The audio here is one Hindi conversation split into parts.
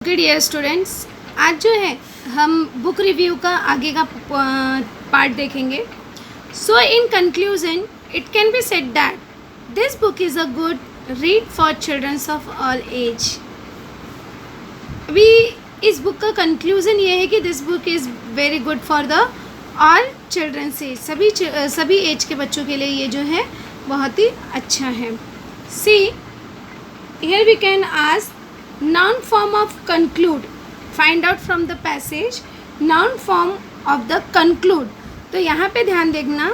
ओके डियर स्टूडेंट्स, आज जो है हम बुक रिव्यू का आगे का पार्ट देखेंगे. So in conclusion it can be said that this book is a good read for childrens of all age. अभी इस बुक का कंक्लूजन ये है कि this book is very good for the all childrens age. सभी एज के बच्चों के लिए ये जो है बहुत ही अच्छा है. See here we can ask noun form of conclude. Find out from the passage noun form of the conclude. तो यहाँ पे ध्यान देखना,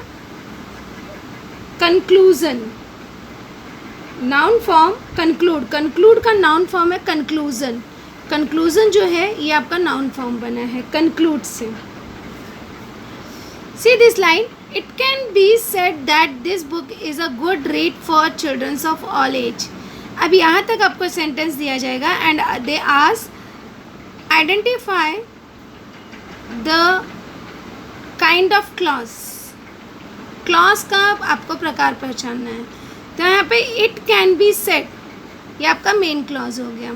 conclusion noun form conclude. conclude का noun form है conclusion. conclusion जो है ये आपका noun form बना है conclude से. See this line. It can be said that this book is a good read for children of all age. अब यहाँ तक आपको सेंटेंस दिया जाएगा and they ask identify the kind of clause. Clause का आपको प्रकार पहचानना है. तो यहाँ पे इट कैन बी सेड, ये आपका मेन क्लॉज हो गया.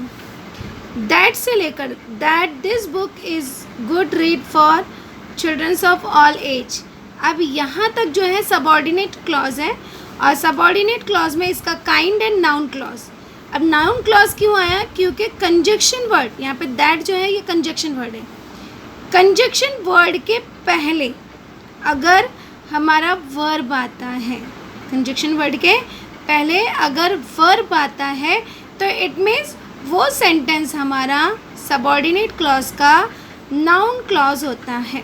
दैट से लेकर that this book is good read for childrens of all age. अब यहाँ तक जो है सबऑर्डिनेट क्लॉज है और सबऑर्डिनेट क्लॉज में इसका काइंड एंड नाउन क्लॉज. अब नाउन क्लॉज क्यों आया? क्योंकि कंजक्शन वर्ड, यहाँ पे दैट जो है ये कंजक्शन वर्ड है. कंजक्शन वर्ड के पहले अगर हमारा वर्ब आता है, कंजक्शन वर्ड के पहले अगर वर्ब आता है तो इट मीन्स वो सेंटेंस हमारा सबऑर्डिनेट क्लॉज का नाउन क्लॉज होता है.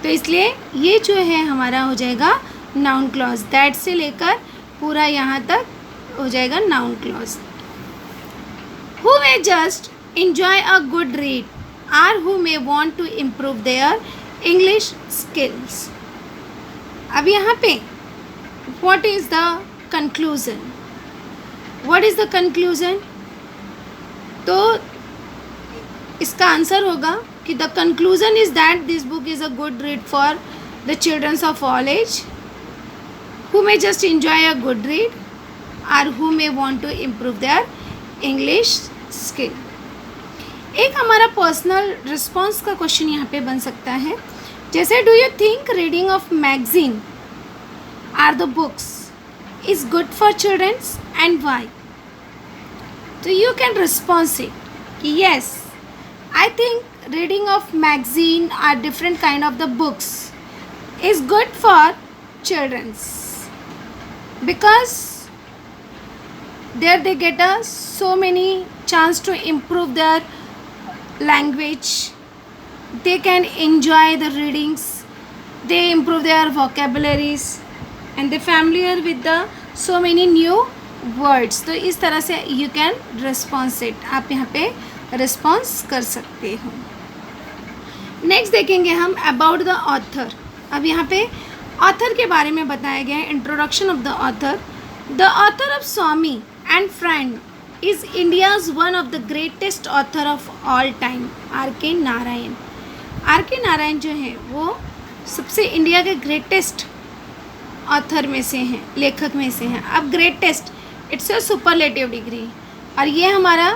तो इसलिए ये जो है हमारा हो जाएगा नाउन क्लॉज. दैट से लेकर पूरा यहाँ तक हो जाएगा noun clause. Who may just enjoy a good read or who may want to improve their English skills. अब यहाँ पे what is the conclusion? What is the conclusion? तो इसका आंसर होगा कि the conclusion is that this book is a good read for the children of all age who may just enjoy a good read or who may want to improve their English skill. एक हमारा पर्सनल रिस्पॉन्स का क्वेश्चन यहाँ पे बन सकता है, जैसे do you think reading of magazine or the books is good for childrens and why. तो यू कैन रिस्पॉन्स इट कि yes I think reading of magazine or different kind of the books is good for childrens because there they get so many chance to improve their language. They can enjoy the readings, they improve their vocabularies and they familiar with the so many new words. तो इस तरह से you can response it. आप यहाँ पे response कर सकते हो. नेक्स्ट देखेंगे हम about the author. अब यहाँ पे ऑथर के बारे में बताया गया है. Introduction of the author. The author of Swami and friend is India's one of the greatest author of all time R K Narayan. Are K Narayan जो है वो सबसे इंडिया के ग्रेटेस्ट ऑथर में से हैं, लेखक में से हैं. अब greatest it's a superlative degree और ये हमारा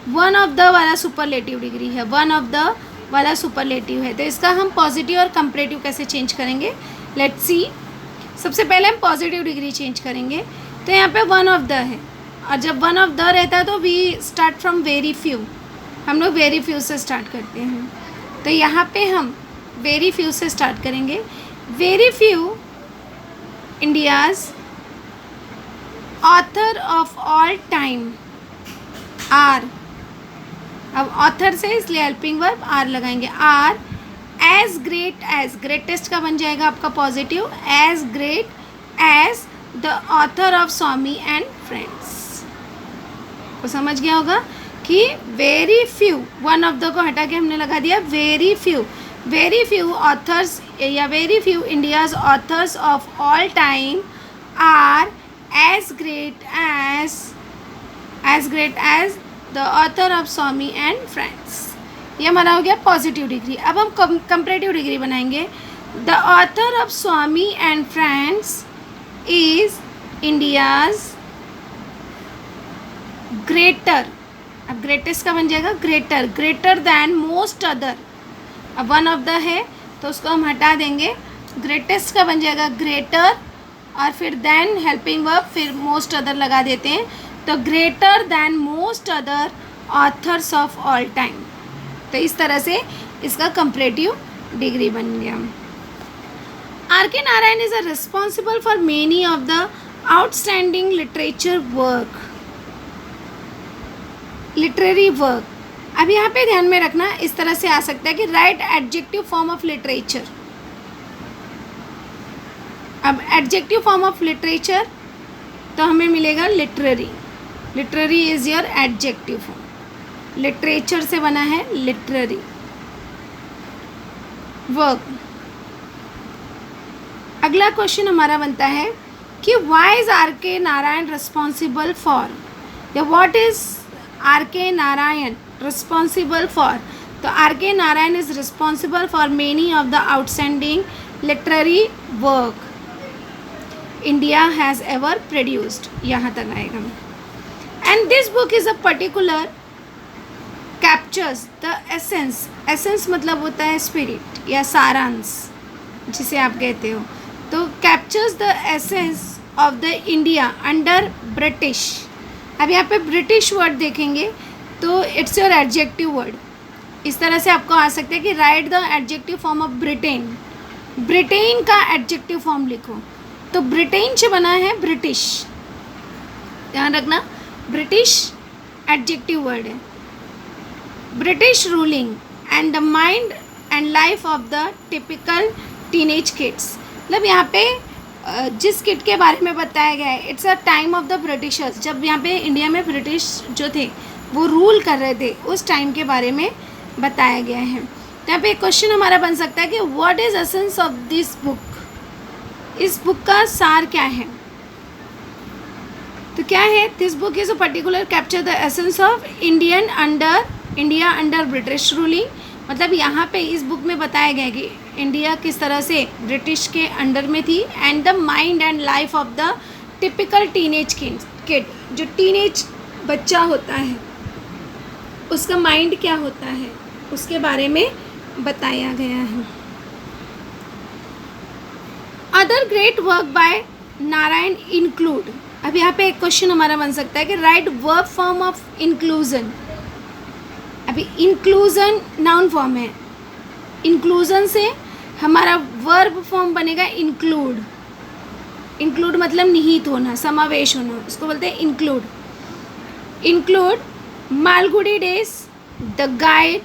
वन ऑफ द वाला सुपरलेटिव डिग्री है. वन ऑफ द वाला सुपरलेटिव है. तो इसका हम पॉजिटिव और कंपैरेटिव कैसे चेंज करेंगे? Let's see. सबसे पहले हम पॉजिटिव डिग्री चेंज करेंगे. तो यहाँ पे वन ऑफ द है और जब वन ऑफ द रहता है तो we start from very few. हम लोग वेरी फ्यू से स्टार्ट करते हैं. तो यहाँ पे हम वेरी फ्यू से स्टार्ट करेंगे. Very few India's author of all time are. अब ऑथर से इसलिए हेल्पिंग वर्ब आर लगाएंगे. Are as great as, greatest का बन जाएगा आपका positive, as great as the author of Swami and friends. को समझ गया होगा कि very few, one of the को हटा के हमने लगा दिया very few. Very few authors या very few India's authors of all time are as great as the author of Swami and friends. ये हमारा हो गया पॉजिटिव डिग्री. अब हम कंपैरेटिव डिग्री बनाएंगे. The author of Swami and friends is India's greater. अब ग्रेटेस्ट का बन जाएगा greater, greater than most other. अब वन ऑफ द है तो उसको हम हटा देंगे, ग्रेटेस्ट का बन जाएगा ग्रेटर और फिर देन हेल्पिंग वर्ब, फिर मोस्ट अदर लगा देते हैं तो greater than most other authors of all time. तो इस तरह से इसका कंपैरेटिव डिग्री बन गया। R K. Narayan is a responsible for many of the outstanding literature work, literary work. अब यहाँ पे ध्यान में रखना, इस तरह से आ सकता है कि right adjective form of literature. अब एडजेक्टिव फॉर्म ऑफ लिटरेचर तो हमें मिलेगा literary, literary is your adjective form, literature से बना है लिटरेरी। वर्क, अगला क्वेश्चन हमारा बनता है कि why is R K. Narayan responsible for, या what is R K. Narayan responsible for. तो R K. Narayan is responsible for many of the outstanding literary work India has ever produced, यहाँ तक आएगा। And this book is a particular captures the essence, essence मतलब होता है स्पिरिट या सारांश जिसे आप कहते हो, तो captures the essence of the India under British. अब यहाँ पे ब्रिटिश वर्ड देखेंगे तो इट्स योर एडजेक्टिव वर्ड। इस तरह से आपको आ सकता है कि right the adjective form of Britain, Britain का एडजेक्टिव फॉर्म लिखो, तो ब्रिटेन से बना है ब्रिटिश, ध्यान रखना ब्रिटिश एडजेक्टिव वर्ड है। British ruling and the mind and life of the typical teenage kids, मतलब यहाँ पे जिस किड के बारे में बताया गया है, it's a time of the Britishers, जब यहाँ पे इंडिया में ब्रिटिश जो थे वो रूल कर रहे थे, उस टाइम के बारे में बताया गया है। तो यहाँ पे एक क्वेश्चन हमारा बन सकता है कि what is essence of this book, इस बुक का सार क्या है। तो क्या है, this book is a particular capture the essence of India under British ruling, मतलब यहाँ पे इस बुक में बताया गया है कि इंडिया किस तरह से ब्रिटिश के अंडर में थी, and the mind and life of the typical teenage kid, जो टीनेज बच्चा होता है उसका माइंड क्या होता है उसके बारे में बताया गया है। Other great work by Narayan include, अब यहाँ पे एक क्वेश्चन हमारा बन सकता है कि right verb form of inclusion. अभी इंक्लूजन नाउन फॉर्म है, इंक्लूजन से हमारा वर्ब फॉर्म बनेगा इंक्लूड, इंक्लूड मतलब निहित होना, समावेश होना, उसको बोलते हैं include. Include Malgudi days, the guide,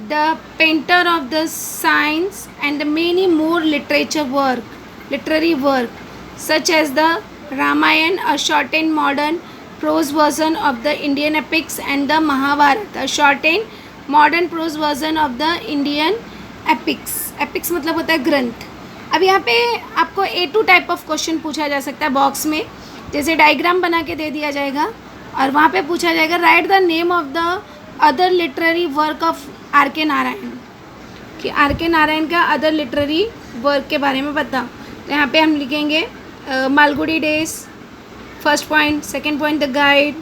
the painter of the science and many more literary work such as the Ramayana, a shortened modern prose version of the Indian epics, and the Mahabharata, a shortened modern prose version of the Indian epics. epics मतलब होता है ग्रंथ। अब यहाँ पे आपको A2 टाइप ऑफ क्वेश्चन पूछा जा सकता है बॉक्स में, जैसे डायग्राम बना के दे दिया जाएगा और वहाँ पे पूछा जाएगा right the name of the other literary work of R K. Narayan, कि आर.के. नारायण का अदर लिटरेरी वर्क के बारे में बताओ। तो यहाँ पे हम लिखेंगे Malgudi days, first point, second point the guide,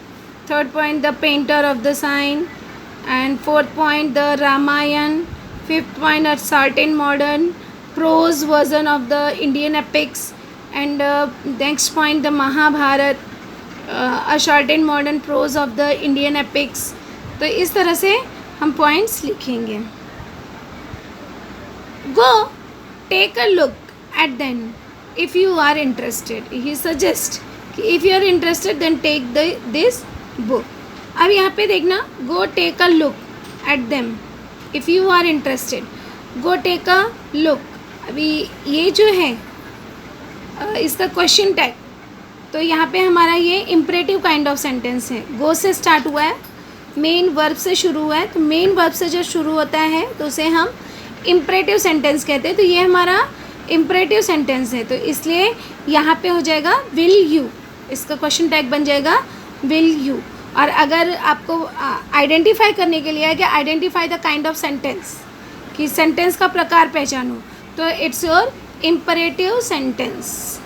third point the painter of the sign, and fourth point the Ramayana, fifth point a certain modern prose version of the Indian epics, and next point the Mahabharata, a shorten modern prose of the Indian epics. तो इस तरह से हम पॉइंट्स लिखेंगे। Go take a look at them if you are interested, he suggests कि if you are interested then take this book। अब यहाँ पे देखना, go take a look at them if you are interested, go take a look। अभी ये जो है इसका क्वेश्चन टैग, तो यहाँ पे हमारा ये इम्परेटिव काइंड ऑफ सेंटेंस है, गो से स्टार्ट हुआ है, मेन वर्ब से शुरू हुआ है, तो मेन वर्ब से जब शुरू होता है तो उसे हम इम्परेटिव सेंटेंस कहते हैं। तो ये हमारा इम्परेटिव सेंटेंस है, तो इसलिए यहाँ पे हो जाएगा विल यू, इसका क्वेश्चन टैग बन जाएगा विल यू। और अगर आपको आइडेंटिफाई करने के लिए है कि identify the kind of sentence, कि सेंटेंस का प्रकार पहचानो, तो इट्स योर इम्परेटिव सेंटेंस।